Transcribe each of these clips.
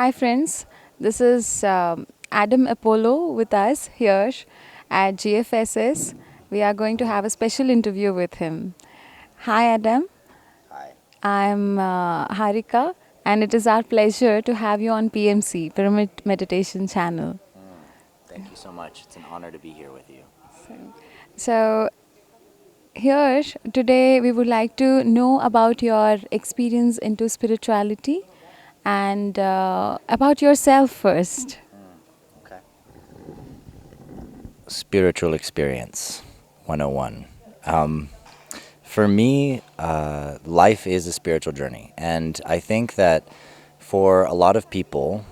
Hi, friends. This is Adam Apollo with us here at GFSS. We are going to have a special interview with him. Hi, Adam. Hi. I'm Harika, and it is our pleasure to have you on PMC, Pyramid Meditation Channel. Thank you so much. It's an honor to be here with you. So, here today we would like to know about your experience into spirituality and about yourself first. Okay. Spiritual experience 101. For me, life is a spiritual journey. And I think that for a lot of people,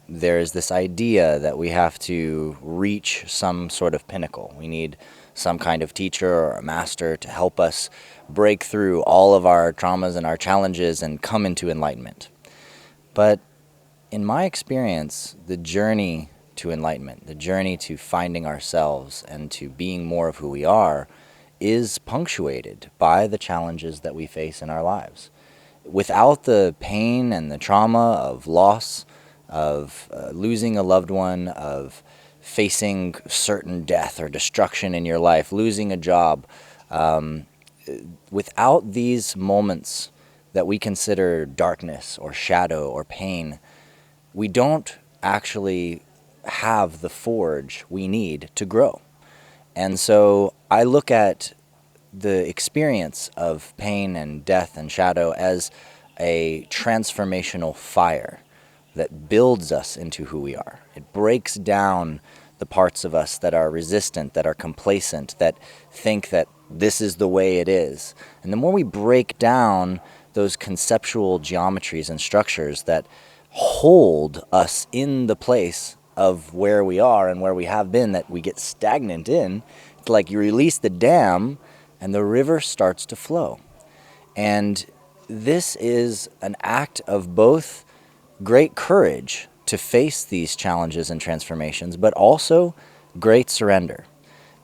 there's this idea that we have to reach some sort of pinnacle. We need some kind of teacher or a master to help us break through all of our traumas and our challenges and come into enlightenment. But in my experience, the journey to enlightenment, the journey to finding ourselves and to being more of who we are, is punctuated by the challenges that we face in our lives. Without the pain and the trauma of loss, of losing a loved one, of facing certain death or destruction in your life, losing a job, um, without these moments that we consider darkness or shadow or pain, we don't actually have the forge we need to grow. And so I look at the experience of pain and death and shadow as a transformational fire that builds us into who we are. It breaks down the parts of us that are resistant, that are complacent, that think that this is the way it is. And the more we break down those conceptual geometries and structures that hold us in the place of where we are and where we have been, that we get stagnant in, it's like you release the dam and the river starts to flow. And this is an act of both great courage to face these challenges and transformations, but also great surrender.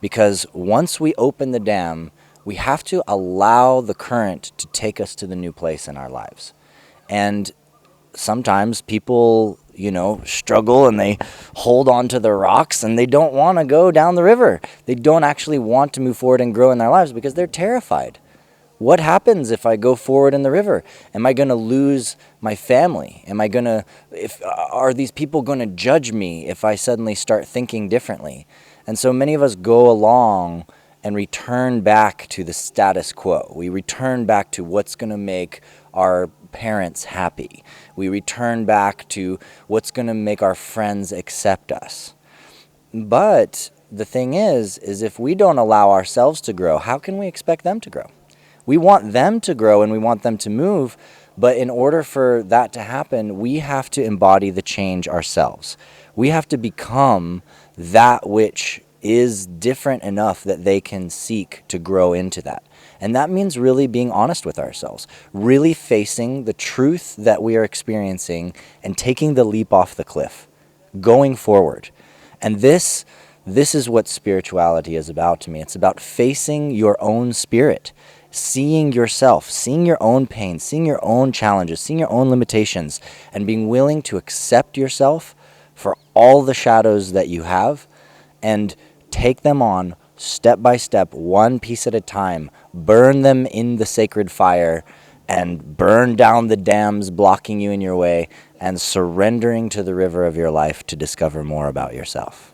Because once we open the dam, we have to allow the current to take us to the new place in our lives. And sometimes people, struggle and they hold on to the rocks and they don't want to go down the river. They don't actually want to move forward and grow in their lives because they're terrified. What happens if I go forward in the river? Am I going to lose my family? Are these people going to judge me if I suddenly start thinking differently? And so many of us go along and return back to the status quo. We return back to what's going to make our parents happy. We return back to what's going to make our friends accept us. But the thing is if we don't allow ourselves to grow, how can we expect them to grow? We want them to grow and we want them to move, but in order for that to happen, we have to embody the change ourselves. We have to become that which is different enough that they can seek to grow into that. And that means really being honest with ourselves, really facing the truth that we are experiencing and taking the leap off the cliff, going forward. And this is what spirituality is about to me. It's about facing your own spirit, seeing yourself, seeing your own pain, seeing your own challenges, seeing your own limitations, and being willing to accept yourself for all the shadows that you have and take them on step by step, one piece at a time, burn them in the sacred fire, and burn down the dams blocking you in your way, and surrendering to the river of your life to discover more about yourself.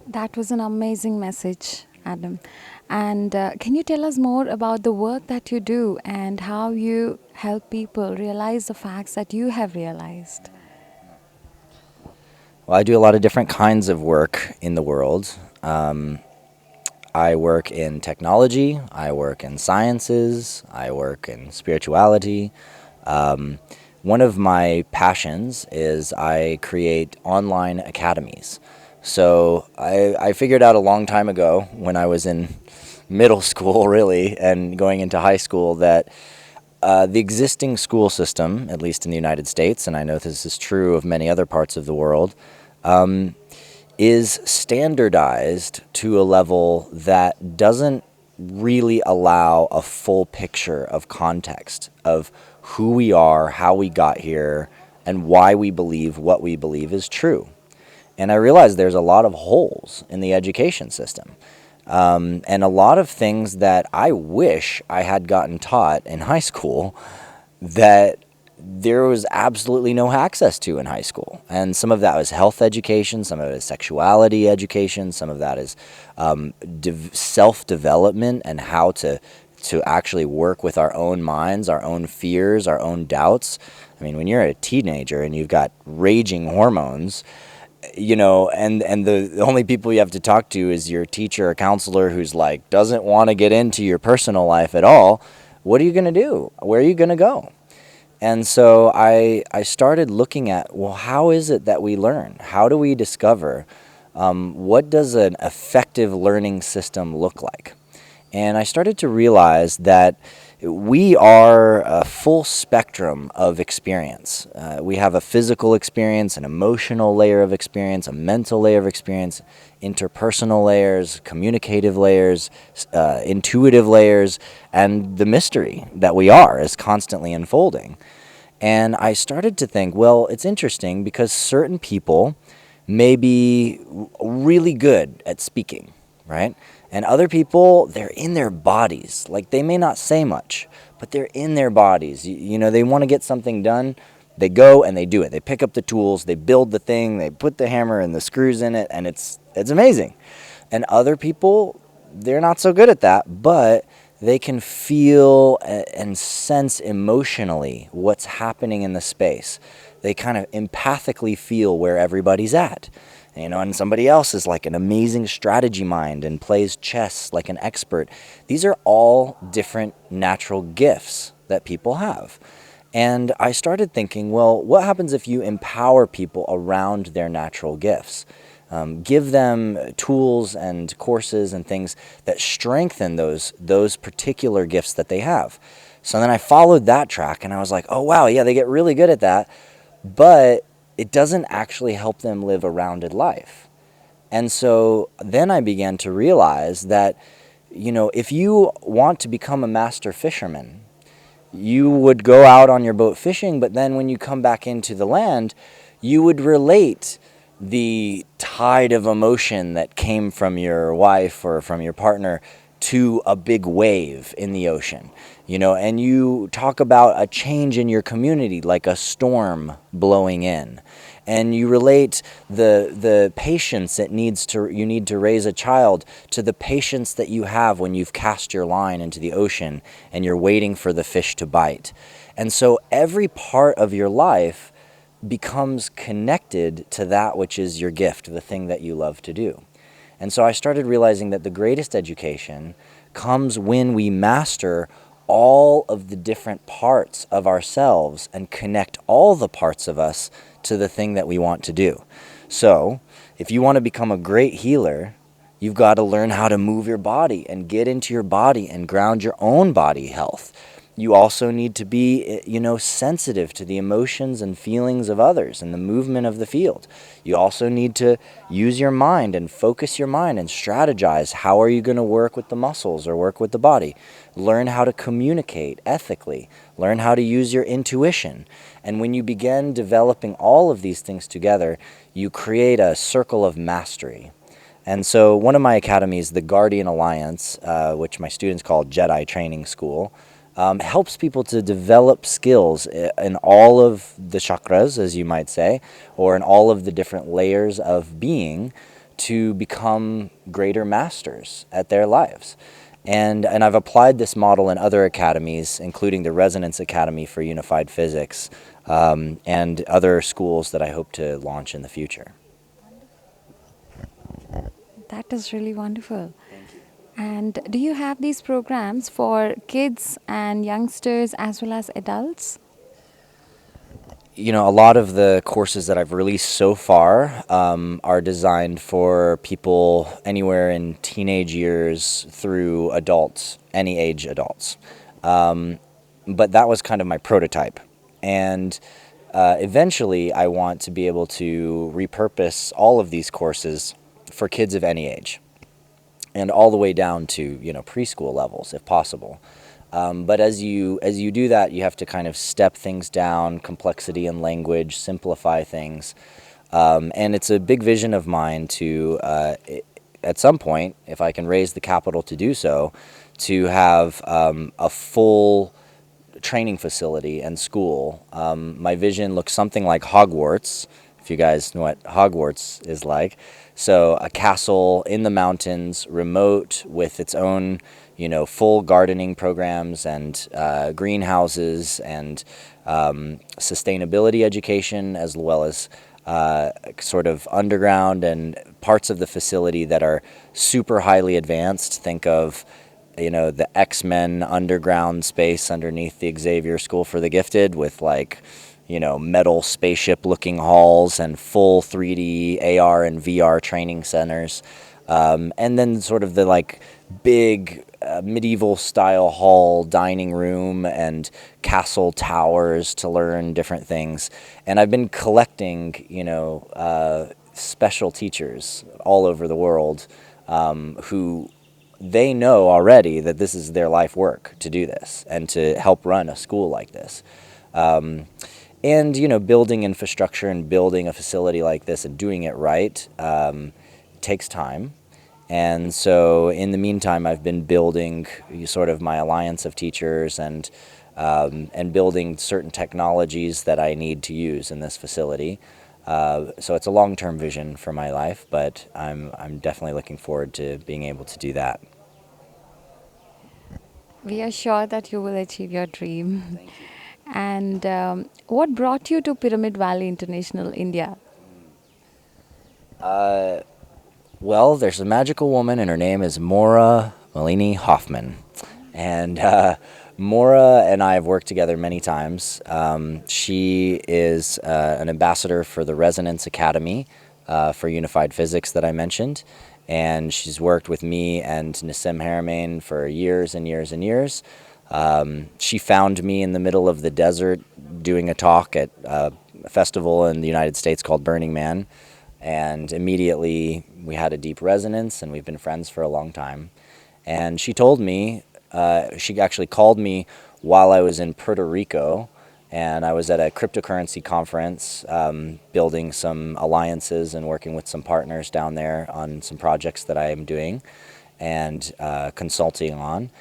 That was an amazing message, Adam. And can you tell us more about the work that you do and how you help people realize the facts that you have realized? Well, I do a lot of different kinds of work in the world. I work in technology, I work in sciences, I work in spirituality. Um, One of my passions is I create online academies. So I figured out a long time ago when I was in middle school, really, and going into high school, that the existing school system, at least in the United States, and I know this is true of many other parts of the world, is standardized to a level that doesn't really allow a full picture of context of who we are, how we got here, and why we believe what we believe is true. And I realized there's a lot of holes in the education system. And a lot of things that I wish I had gotten taught in high school that there was absolutely no access to in high school. And some of that was health education, some of it is sexuality education, some of that is self-development and how to actually work with our own minds, our own fears, our own doubts. I mean, when you're a teenager and you've got raging hormones, and the only people you have to talk to is your teacher or counselor who's like doesn't want to get into your personal life at all, what are you going to do? Where are you going to go? And so I started looking at, well, how is it that we learn? How do we discover what does an effective learning system look like? And I started to realize that we are a full spectrum of experience. We have a physical experience, an emotional layer of experience, a mental layer of experience, interpersonal layers, communicative layers, intuitive layers, and the mystery that we are is constantly unfolding. And I started to think, well, it's interesting because certain people may be really good at speaking, right? And other people, they're in their bodies. Like they may not say much, but they're in their bodies. They want to get something done. They go and they do it. They pick up the tools, they build the thing, they put the hammer and the screws in it, and it's amazing. And other people, they're not so good at that, but they can feel and sense emotionally what's happening in the space. They kind of empathically feel where everybody's at. And somebody else is like an amazing strategy mind and plays chess like an expert. These are all different natural gifts that people have. And I started thinking, well, what happens if you empower people around their natural gifts? Give them tools and courses and things that strengthen those particular gifts that they have. So then I followed that track and I was like, oh, wow, yeah, they get really good at that. But it doesn't actually help them live a rounded life. And so then I began to realize that, if you want to become a master fisherman, you would go out on your boat fishing, but then when you come back into the land, you would relate the tide of emotion that came from your wife or from your partner to a big wave in the ocean, and you talk about a change in your community like a storm blowing in, and you relate the patience that you need to raise a child to the patience that you have when you've cast your line into the ocean and you're waiting for the fish to bite. And so every part of your life becomes connected to that which is your gift, the thing that you love to do. And so I started realizing that the greatest education comes when we master all of the different parts of ourselves and connect all the parts of us to the thing that we want to do. So if you want to become a great healer, you've got to learn how to move your body and get into your body and ground your own body health. You also need to be, sensitive to the emotions and feelings of others and the movement of the field. You also need to use your mind and focus your mind and strategize. How are you going to work with the muscles or work with the body? Learn how to communicate ethically. Learn how to use your intuition. And when you begin developing all of these things together, you create a circle of mastery. And so one of my academies, the Guardian Alliance, which my students call Jedi Training School, helps people to develop skills in all of the chakras, as you might say, or in all of the different layers of being to become greater masters at their lives. And I've applied this model in other academies, including the Resonance Academy for Unified Physics, and other schools that I hope to launch in the future. That is really wonderful. And do you have these programs for kids and youngsters as well as adults? A lot of the courses that I've released so far are designed for people anywhere in teenage years through adults, any age adults. But that was kind of my prototype. And eventually I want to be able to repurpose all of these courses for kids of any age and all the way down to, preschool levels if possible. But as you do that, you have to kind of step things down, complexity in language, simplify things. And it's a big vision of mine to, at some point, if I can raise the capital to do so, to have a full training facility and school. My vision looks something like Hogwarts, if you guys know what Hogwarts is like. So a castle in the mountains, remote, with its own, full gardening programs and greenhouses and sustainability education, as well as sort of underground and parts of the facility that are super highly advanced. Think of the X-Men underground space underneath the Xavier School for the Gifted, with like metal spaceship looking halls and full 3D AR and VR training centers. And then sort of the like big medieval style hall dining room and castle towers to learn different things. And I've been collecting special teachers all over the world, who they know already that this is their life work to do this and to help run a school like this. And building infrastructure and building a facility like this and doing it right takes time. And so in the meantime, I've been building sort of my alliance of teachers and building certain technologies that I need to use in this facility. So it's a long-term vision for my life, but I'm definitely looking forward to being able to do that. We are sure that you will achieve your dream. And what brought you to Pyramid Valley International, India? Well, there's a magical woman, and her name is Maura Malini Hoffman. And Maura and I have worked together many times. She is an ambassador for the Resonance Academy for Unified Physics that I mentioned. And she's worked with me and Nassim Haramein for years and years and years. She found me in the middle of the desert doing a talk at a festival in the United States called Burning Man. And immediately we had a deep resonance, and we've been friends for a long time. And she told me, she actually called me while I was in Puerto Rico, and I was at a cryptocurrency conference, building some alliances and working with some partners down there on some projects that I am doing and consulting on.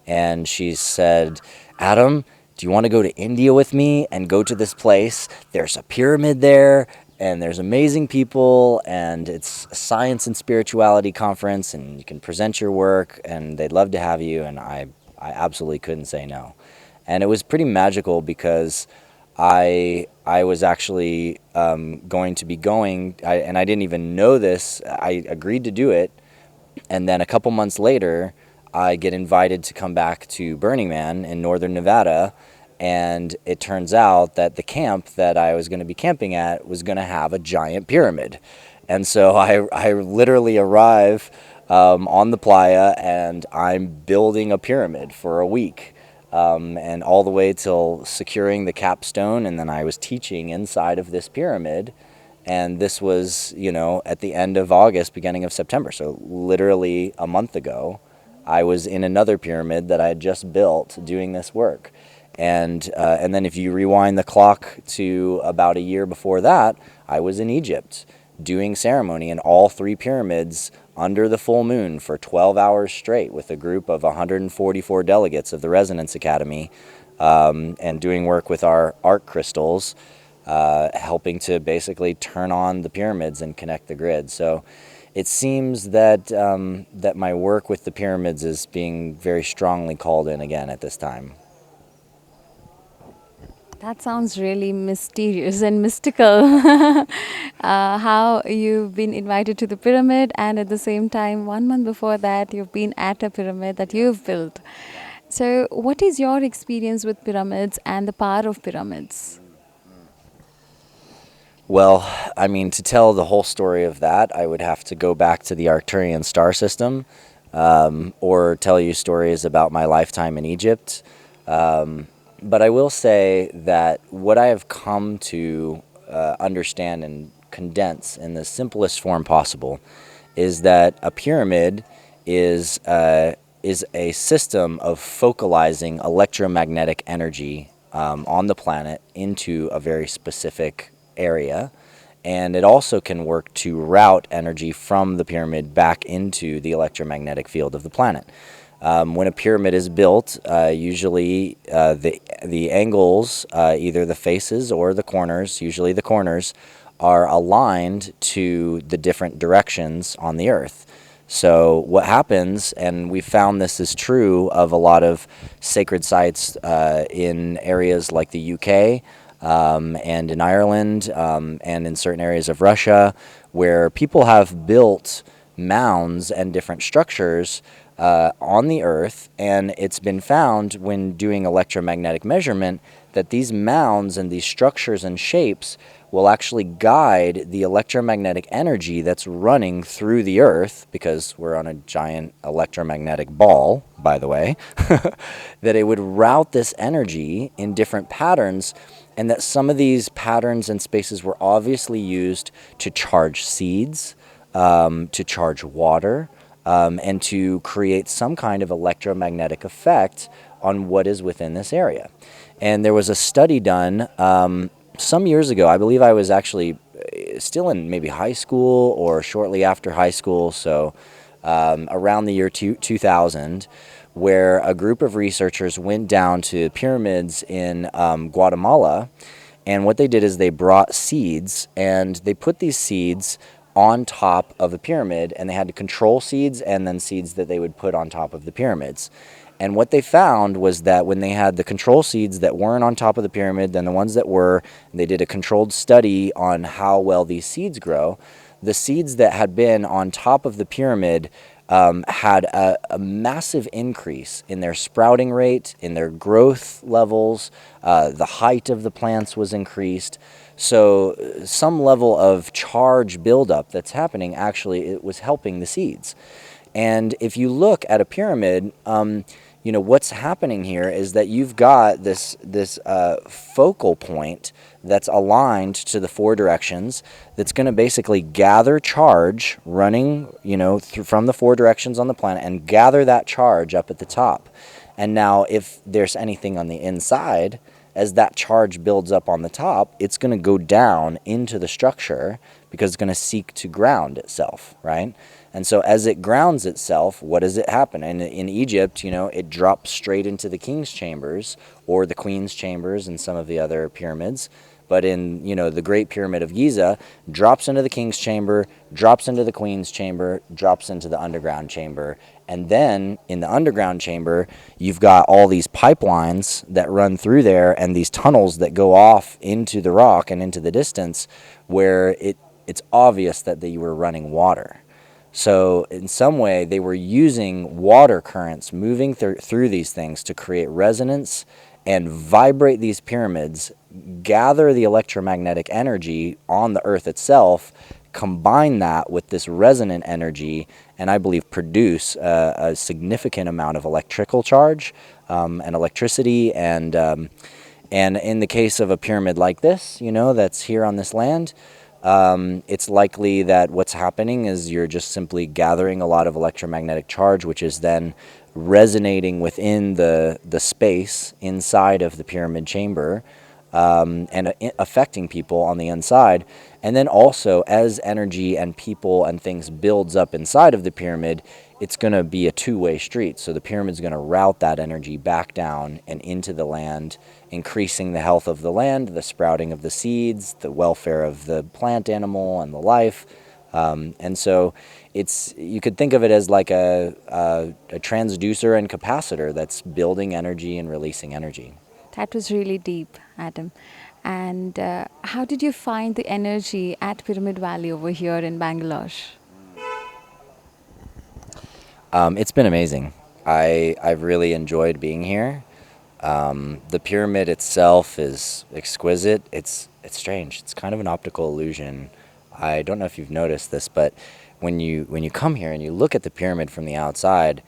And she said, Adam, do you want to go to India with me and go to this place? There's a pyramid there, and there's amazing people, and it's a science and spirituality conference, and you can present your work, and they'd love to have you. And I absolutely couldn't say no. And it was pretty magical because I was actually going to be going, and I didn't even know this. I agreed to do it, and then a couple months later, I get invited to come back to Burning Man in northern Nevada, and it turns out that the camp that I was going to be camping at was going to have a giant pyramid. And so I literally arrive on the playa, and I'm building a pyramid for a week, and all the way till securing the capstone, and then I was teaching inside of this pyramid. And this was, at the end of August, beginning of September. So literally a month ago, I was in another pyramid that I had just built doing this work. And then if you rewind the clock to about a year before that, I was in Egypt doing ceremony in all three pyramids under the full moon for 12 hours straight with a group of 144 delegates of the Resonance Academy, and doing work with our art crystals, helping to basically turn on the pyramids and connect the grid. So it seems that that my work with the pyramids is being very strongly called in again at this time. That sounds really mysterious and mystical. How you've been invited to the pyramid, and at the same time, 1 month before that, you've been at a pyramid that you've built. So, what is your experience with pyramids and the power of pyramids? Well, I mean, to tell the whole story of that, I would have to go back to the Arcturian star system, or tell you stories about my lifetime in Egypt. But I will say that what I have come to understand and condense in the simplest form possible is that a pyramid is is a system of focalizing electromagnetic energy on the planet into a very specific area. And it also can work to route energy from the pyramid back into the electromagnetic field of the planet. When a pyramid is built, usually the angles, either the faces or the corners, usually the corners, are aligned to the different directions on the Earth. So what happens, and we found this is true of a lot of sacred sites in areas like the UK and in Ireland and in certain areas of Russia, where people have built mounds and different structures on the Earth, and it's been found when doing electromagnetic measurement that these mounds and these structures and shapes will actually guide the electromagnetic energy that's running through the Earth, because we're on a giant electromagnetic ball, by the way, that it would route this energy in different patterns, and that some of these patterns and spaces were obviously used to charge seeds, to charge water, and to create some kind of electromagnetic effect on what is within this area. And there was a study done some years ago. I believe I was actually still in maybe high school or shortly after high school, so around the year 2000, where a group of researchers went down to pyramids in Guatemala. And what they did is they brought seeds, and they put these seeds on top of a pyramid, and they had to control seeds and then seeds that they would put on top of the pyramids. And what they found was that when they had the control seeds that weren't on top of the pyramid, then the ones that were, they did a controlled study on how well these seeds grow. The seeds that had been on top of the pyramid had a massive increase in their sprouting rate, in their growth levels. The height of the plants was increased. So some level of charge buildup that's happening, actually, it was helping the seeds. And if you look at a pyramid, what's happening here is that you've got this focal point that's aligned to the four directions, that's going to basically gather charge running, from the four directions on the planet, and gather that charge up at the top. And now if there's anything on the inside, as that charge builds up on the top, it's going to go down into the structure because it's going to seek to ground itself, right? And so as it grounds itself, what does it happen? And in Egypt, it drops straight into the king's chambers or the queen's chambers and some of the other pyramids. But in, the Great Pyramid of Giza, drops into the king's chamber, drops into the queen's chamber, drops into the underground chamber. And then in the underground chamber, you've got all these pipelines that run through there and these tunnels that go off into the rock and into the distance, where it's obvious that they were running water. So in some way, they were using water currents moving through these things to create resonance and vibrate these pyramids, gather the electromagnetic energy on the Earth itself, combine that with this resonant energy, and I believe produce a significant amount of electrical charge and electricity. And in the case of a pyramid like this, that's here on this land, it's likely that what's happening is you're just simply gathering a lot of electromagnetic charge, which is then resonating within the space inside of the pyramid chamber, and affecting people on the inside. And then also, as energy and people and things builds up inside of the pyramid, it's going to be a two-way street. So the pyramid's going to route that energy back down and into the land, increasing the health of the land, the sprouting of the seeds, the welfare of the plant animal and the life. And so you could think of it as like a transducer and capacitor that's building energy and releasing energy. That was really deep, Adam. And how did you find the energy at Pyramid Valley over here in Bangalore? It's been amazing. I've really enjoyed being here. The pyramid itself is exquisite. It's strange. It's kind of an optical illusion. I don't know if you've noticed this, but when you come here and you look at the pyramid from the outside,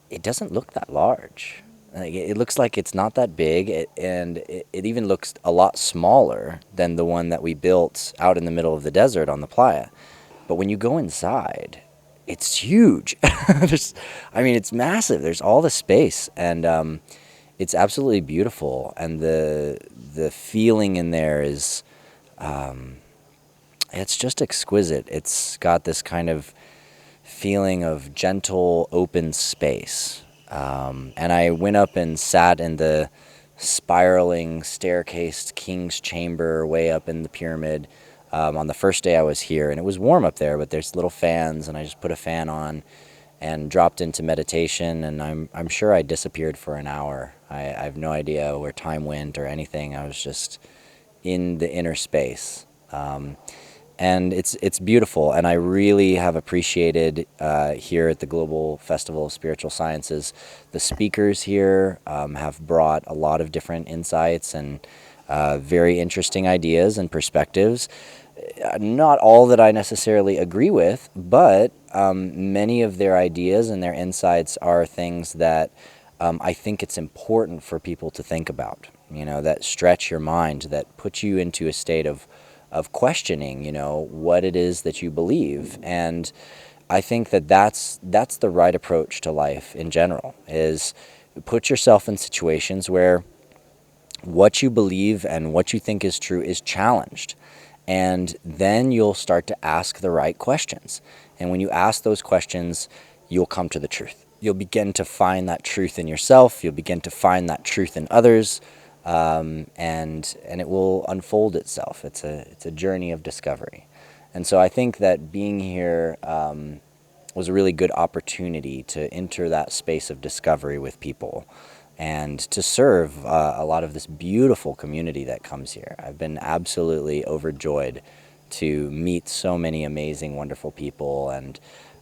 it doesn't look that large. Like, it looks like it's not that big, and it even looks a lot smaller than the one that we built out in the middle of the desert on the playa. But when you go inside, it's huge. It's massive. There's all the space, and it's absolutely beautiful. And the feeling in there is, it's just exquisite. It's got this kind of feeling of gentle, open space. And I went up and sat in the spiraling, staircased king's chamber way up in the pyramid on the first day I was here. And it was warm up there, but there's little fans, and I just put a fan on and dropped into meditation. And I'm sure I disappeared for an hour. I have no idea where time went or anything. I was just in the inner space. And it's beautiful, and I really have appreciated here at the Global Festival of Spiritual Sciences. The speakers here have brought a lot of different insights and very interesting ideas and perspectives. Not all that I necessarily agree with, but many of their ideas and their insights are things that I think it's important for people to think about, that stretch your mind, that put you into a state of questioning, what it is that you believe. And I think that that's the right approach to life in general, is put yourself in situations where what you believe and what you think is true is challenged. And then you'll start to ask the right questions. And when you ask those questions, you'll come to the truth. You'll begin to find that truth in yourself. You'll begin to find that truth in others. And it will unfold itself. It's a journey of discovery. And so I think that being here was a really good opportunity to enter that space of discovery with people and to serve a lot of this beautiful community that comes here. I've been absolutely overjoyed to meet so many amazing, wonderful people, and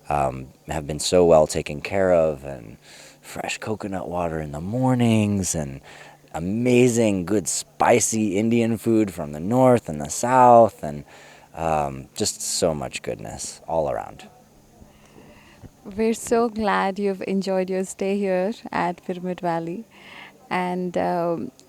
have been so well taken care of, and fresh coconut water in the mornings, and amazing, good, spicy Indian food from the north and the south, and just so much goodness all around. We're so glad you've enjoyed your stay here at Pyramid Valley. And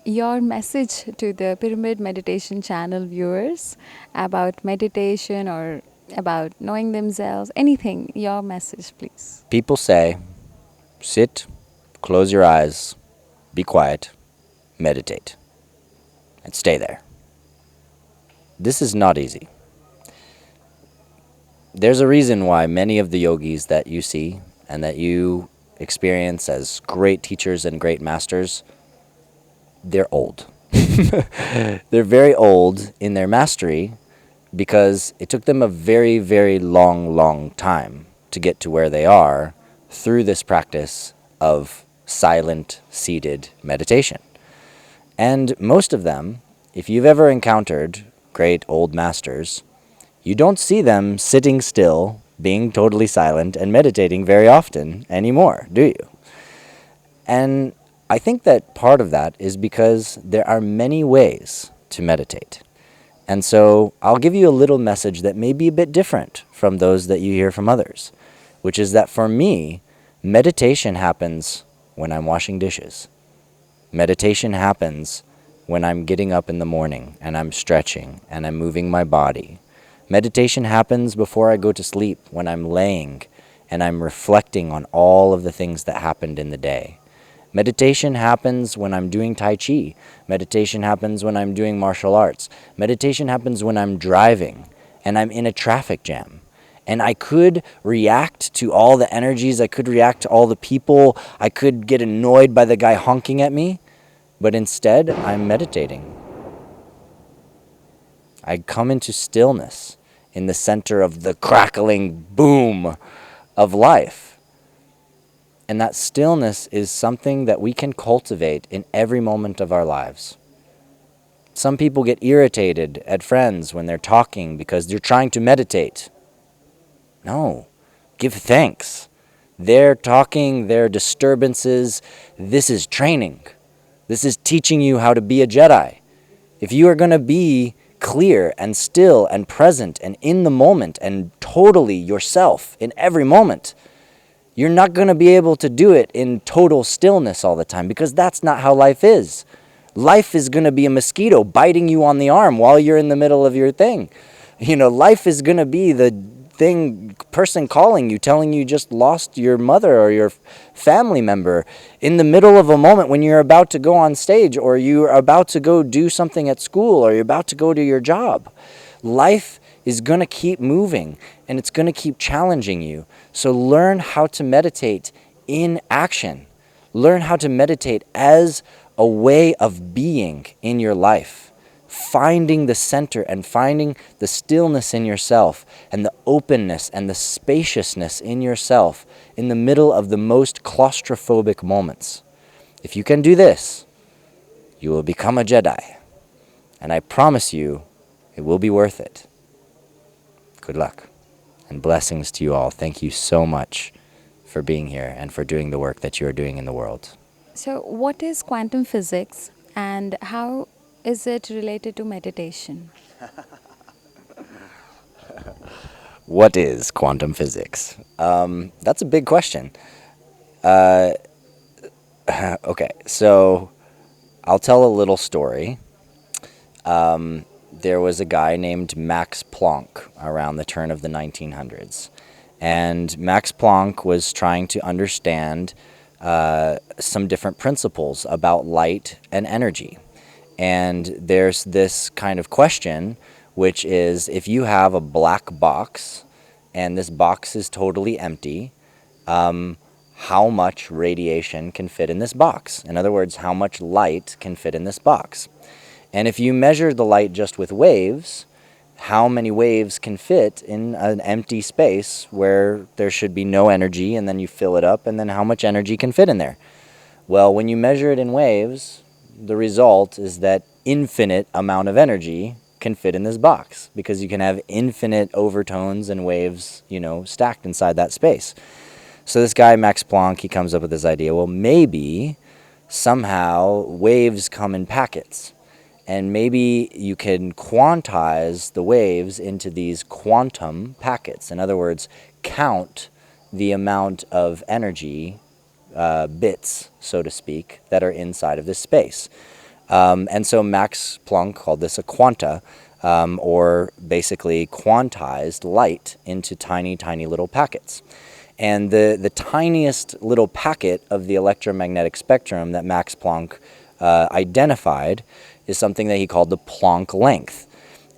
your message to the Pyramid Meditation channel viewers about meditation or about knowing themselves, anything, your message, please. People say, sit, close your eyes, be quiet, meditate, and stay there. This is not easy. There's a reason why many of the yogis that you see and that you experience as great teachers and great masters, they're old. They're very old in their mastery because it took them a very, very long time to get to where they are through this practice of silent, seated meditation. And most of them, if you've ever encountered great old masters, you don't see them sitting still, being totally silent, and meditating very often anymore, do you? And I think that part of that is because there are many ways to meditate. And so I'll give you a little message that may be a bit different from those that you hear from others, which is that for me, meditation happens when I'm washing dishes. Meditation happens when I'm getting up in the morning and I'm stretching and I'm moving my body. Meditation happens before I go to sleep, when I'm laying and I'm reflecting on all of the things that happened in the day. Meditation happens when I'm doing Tai Chi. Meditation happens when I'm doing martial arts. Meditation happens when I'm driving and I'm in a traffic jam. And I could react to all the energies, I could react to all the people, I could get annoyed by the guy honking at me, but instead I'm meditating. I come into stillness in the center of the crackling boom of life. And that stillness is something that we can cultivate in every moment of our lives. Some people get irritated at friends when they're talking because they're trying to meditate. No, give thanks. They're talking, their disturbances. This is training. This is teaching you how to be a Jedi. If you are going to be clear and still and present and in the moment and totally yourself in every moment, you're not going to be able to do it in total stillness all the time, because that's not how life is. Life is going to be a mosquito biting you on the arm while you're in the middle of your thing. Life is going to be the person calling you, telling you just lost your mother or your family member in the middle of a moment when you're about to go on stage, or you're about to go do something at school, or you're about to go to your job. Life is going to keep moving, and it's going to keep challenging you. So learn how to meditate in action. Learn how to meditate as a way of being in your life. Finding the center and finding the stillness in yourself and the openness and the spaciousness in yourself in the middle of the most claustrophobic moments. If you can do this, you will become a Jedi. And I promise you, it will be worth it. Good luck and blessings to you all. Thank you so much for being here and for doing the work that you are doing in the world. So, what is quantum physics and how is it related to meditation? What is quantum physics? That's a big question. Okay, so I'll tell a little story. There was a guy named Max Planck around the turn of the 1900s. And Max Planck was trying to understand some different principles about light and energy. And there's this kind of question, which is, if you have a black box and this box is totally empty, how much radiation can fit in this box? In other words, how much light can fit in this box? And if you measure the light just with waves, how many waves can fit in an empty space where there should be no energy, and then you fill it up, and then how much energy can fit in there? Well, when you measure it in waves, the result is that infinite amount of energy can fit in this box, because you can have infinite overtones and waves, stacked inside that space. So this guy, Max Planck, he comes up with this idea, well, maybe somehow waves come in packets. And maybe you can quantize the waves into these quantum packets. In other words, count the amount of energy, bits, so to speak, that are inside of this space. And so Max Planck called this a quanta, or basically quantized light into tiny, tiny little packets. And the tiniest little packet of the electromagnetic spectrum that Max Planck identified is something that he called the Planck Length.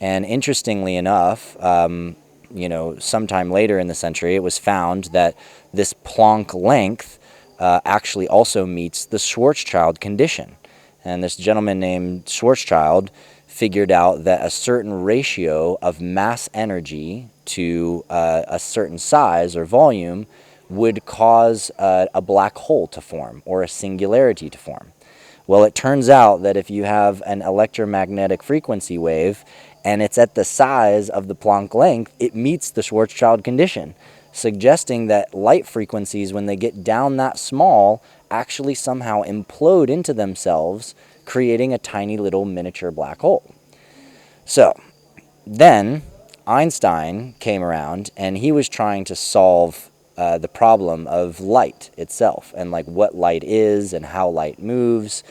And interestingly enough, sometime later in the century, it was found that this Planck Length actually also meets the Schwarzschild condition. And this gentleman named Schwarzschild figured out that a certain ratio of mass energy to a certain size or volume would cause a black hole to form, or a singularity to form. Well, it turns out that if you have an electromagnetic frequency wave and it's at the size of the Planck length, it meets the Schwarzschild condition, suggesting that light frequencies, when they get down that small, actually somehow implode into themselves, creating a tiny little miniature black hole. So then Einstein came around, and he was trying to solve the problem of light itself, and like what light is and how light moves.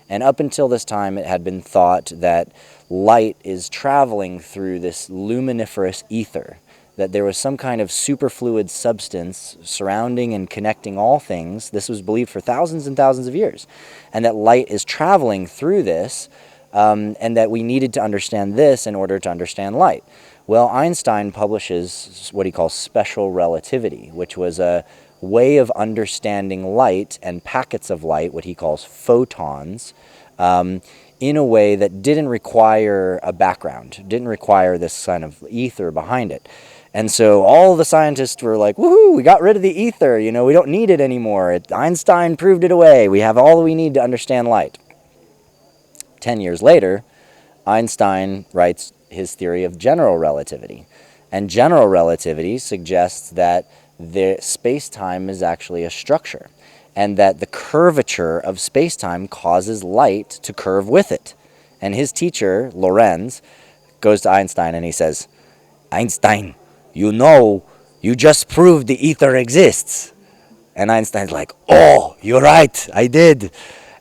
And up until this time, it had been thought that light is traveling through this luminiferous ether, that there was some kind of superfluid substance surrounding and connecting all things. This was believed for thousands and thousands of years, and that light is traveling through this, and that we needed to understand this in order to understand light. Well, Einstein publishes what he calls special relativity, which was a way of understanding light and packets of light, what he calls photons, in a way that didn't require a background, didn't require this kind of ether behind it. And so all the scientists were like, woohoo, we got rid of the ether, we don't need it anymore. Einstein proved it away. We have all we need to understand light. 10 years later, Einstein writes his theory of general relativity. And general relativity suggests that the space-time is actually a structure, and that the curvature of space-time causes light to curve with it. And his teacher, Lorentz, goes to Einstein and he says, Einstein, you just proved the ether exists. And Einstein's like, oh, you're right, I did.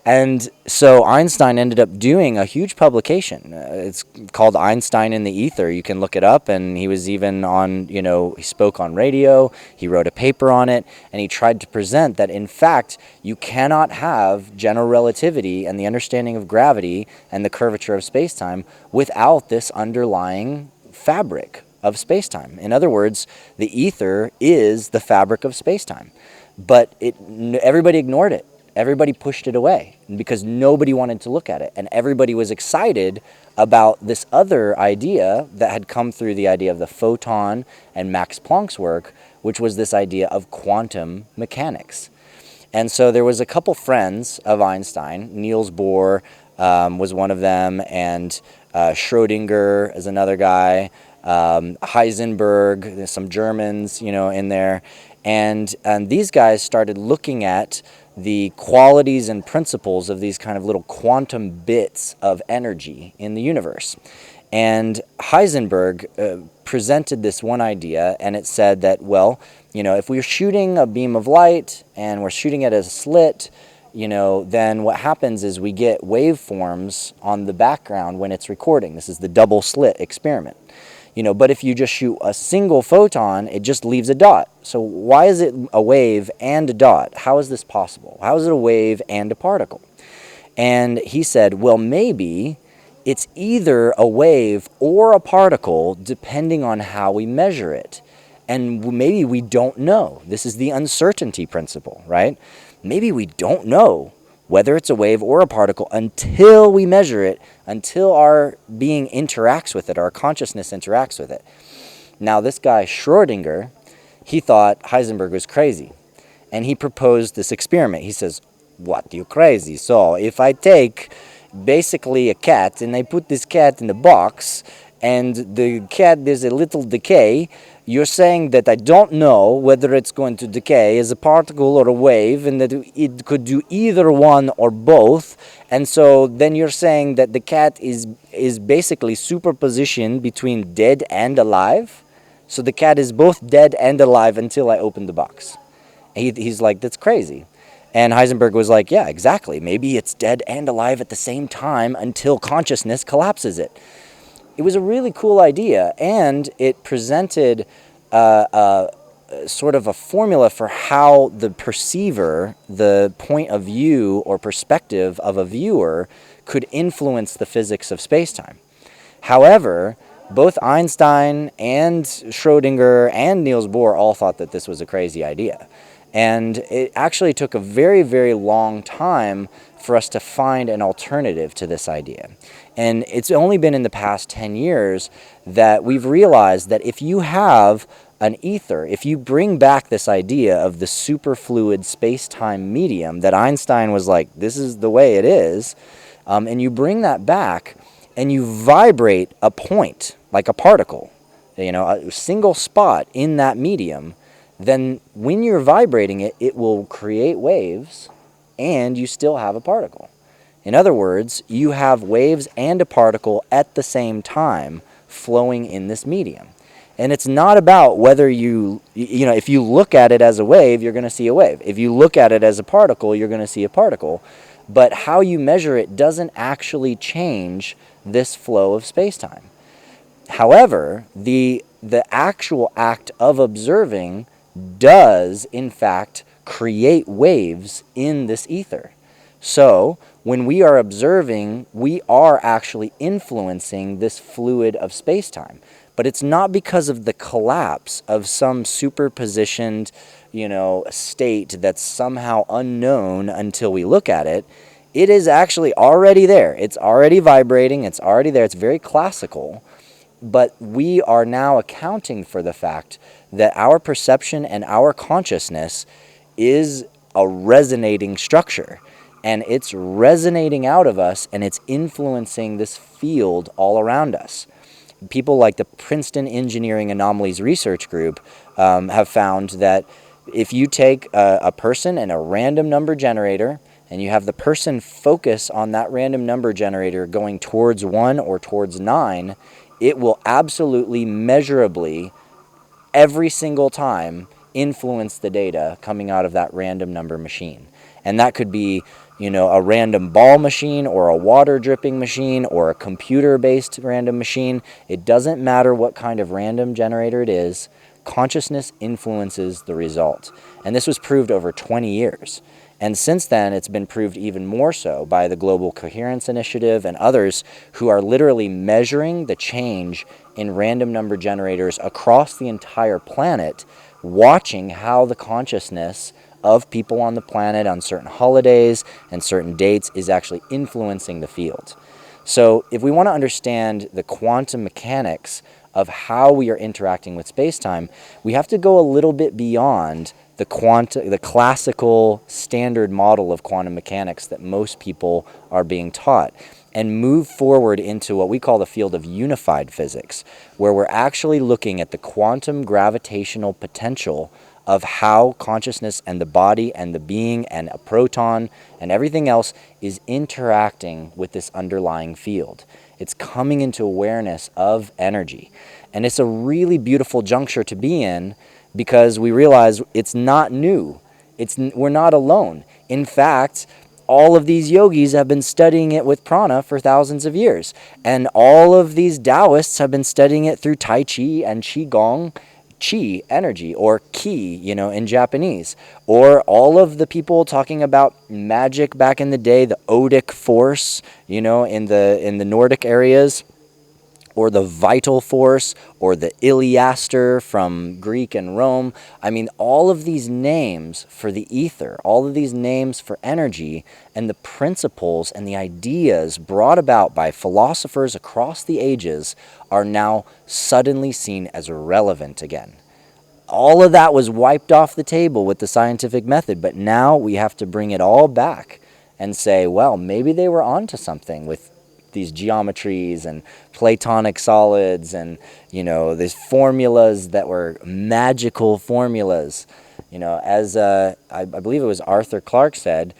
And so Einstein ended up doing a huge publication. It's called Einstein in the Ether. You can look it up. And he was even on, he spoke on radio, he wrote a paper on it, and he tried to present that, in fact, you cannot have general relativity and the understanding of gravity and the curvature of spacetime without this underlying fabric of spacetime. In other words, the ether is the fabric of spacetime. But everybody ignored it. Everybody pushed it away because nobody wanted to look at it. And everybody was excited about this other idea that had come through the idea of the photon and Max Planck's work, which was this idea of quantum mechanics. And so there was a couple friends of Einstein. Niels Bohr was one of them, and Schrödinger is another guy. Heisenberg, there's some Germans, in there. And these guys started looking at the qualities and principles of these kind of little quantum bits of energy in the universe. And Heisenberg presented this one idea, and it said that, well, if we're shooting a beam of light and we're shooting it as a slit, then what happens is we get waveforms on the background when it's recording. This is the double slit experiment. But if you just shoot a single photon, it just leaves a dot. So why is it a wave and a dot? How is this possible? How is it a wave and a particle? And he said, well, maybe it's either a wave or a particle depending on how we measure it. And maybe we don't know. This is the uncertainty principle, right? Maybe we don't know whether it's a wave or a particle until we measure it, until our being interacts with it, our consciousness interacts with it. Now, this guy, Schrödinger, he thought Heisenberg was crazy. And he proposed this experiment. He says, what, you crazy? So if I take basically a cat and I put this cat in a box and the cat, there's a little decay, you're saying that I don't know whether it's going to decay as a particle or a wave, and that it could do either one or both. And so then you're saying that the cat is basically superposition between dead and alive. So the cat is both dead and alive until I open the box. He's like, that's crazy. And Heisenberg was like, yeah, exactly. Maybe it's dead and alive at the same time until consciousness collapses it. It was a really cool idea, and it presented sort of a formula for how the perceiver, the point of view or perspective of a viewer, could influence the physics of spacetime. However, both Einstein and Schrödinger and Niels Bohr all thought that this was a crazy idea. And it actually took a very, very long time for us to find an alternative to this idea. And it's only been in the past 10 years that we've realized that if you have an ether, if you bring back this idea of the superfluid space-time medium that Einstein was like, this is the way it is, and you bring that back and you vibrate a point, like a particle, a single spot in that medium, then when you're vibrating it, it will create waves and you still have a particle. In other words, you have waves and a particle at the same time flowing in this medium. And it's not about whether if you look at it as a wave, you're going to see a wave. If you look at it as a particle, you're going to see a particle. But how you measure it doesn't actually change this flow of space-time. However, the actual act of observing does, in fact, create waves in this ether. So, when we are observing, we are actually influencing this fluid of space-time. But it's not because of the collapse of some superpositioned, state that's somehow unknown until we look at it. It is actually already there. It's already vibrating. It's already there. It's very classical. But we are now accounting for the fact that our perception and our consciousness is a resonating structure. And it's resonating out of us, and it's influencing this field all around us. People like the Princeton Engineering Anomalies Research Group have found that if you take a person and a random number generator, and you have the person focus on that random number generator going towards 1 or towards 9, it will absolutely measurably, every single time, influence the data coming out of that random number machine. And that could be, a random ball machine or a water dripping machine or a computer-based random machine. It doesn't matter what kind of random generator it is. Consciousness influences the result. And this was proved over 20 years. And since then, it's been proved even more so by the Global Coherence Initiative and others who are literally measuring the change in random number generators across the entire planet, watching how the consciousness of people on the planet on certain holidays and certain dates is actually influencing the field. So if we want to understand the quantum mechanics of how we are interacting with space-time, we have to go a little bit beyond the classical standard model of quantum mechanics that most people are being taught, and move forward into what we call the field of unified physics, where we're actually looking at the quantum gravitational potential of how consciousness and the body and the being and a proton and everything else is interacting with this underlying field. It's coming into awareness of energy. And it's a really beautiful juncture to be in, because we realize it's not new. We're not alone. In fact, all of these yogis have been studying it with prana for thousands of years. And all of these Taoists have been studying it through Tai Chi and Qigong, Qi, energy, or Ki, in Japanese. Or all of the people talking about magic back in the day, the Odic force, in the Nordic areas, or the vital force, or the Iliaster from Greek and Rome. I mean, all of these names for the ether, all of these names for energy, and the principles and the ideas brought about by philosophers across the ages are now suddenly seen as relevant again. All of that was wiped off the table with the scientific method, but now we have to bring it all back and say, well, maybe they were onto something with these geometries and Platonic solids and, these formulas that were magical formulas. As I believe it was Arthur Clarke said,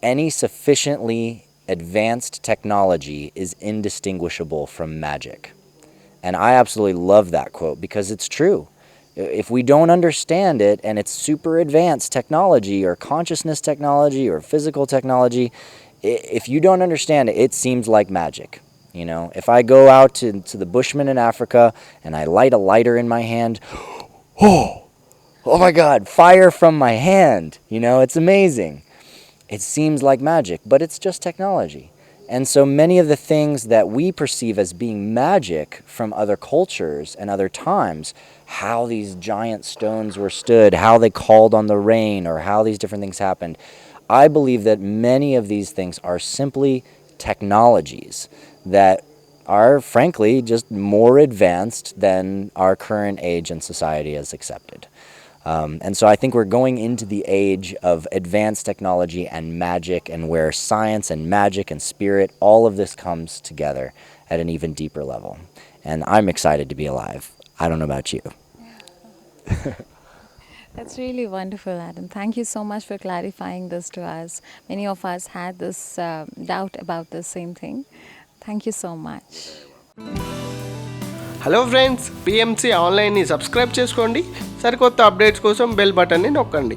any sufficiently advanced technology is indistinguishable from magic. And I absolutely love that quote, because it's true. If we don't understand it, and it's super advanced technology or consciousness technology or physical technology, if you don't understand it, it seems like magic. If I go out to the Bushmen in Africa and I light a lighter in my hand, oh my God, fire from my hand. It's amazing. It seems like magic, but it's just technology. And so many of the things that we perceive as being magic from other cultures and other times, how these giant stones were stood, how they called on the rain, or how these different things happened, I believe that many of these things are simply technologies that are, frankly, just more advanced than our current age and society has accepted. And so I think we're going into the age of advanced technology and magic, and where science and magic and spirit, all of this comes together at an even deeper level. And I'm excited to be alive. I don't know about you. That's really wonderful, Adam. Thank you so much for clarifying this to us. Many of us had this doubt about the same thing. Thank you so much. Hello friends, PMC ఆన్లైన్ని subscribe చేసుకోండి. సరికొత్త updates కోసం bell బటన్ని నొక్కండి.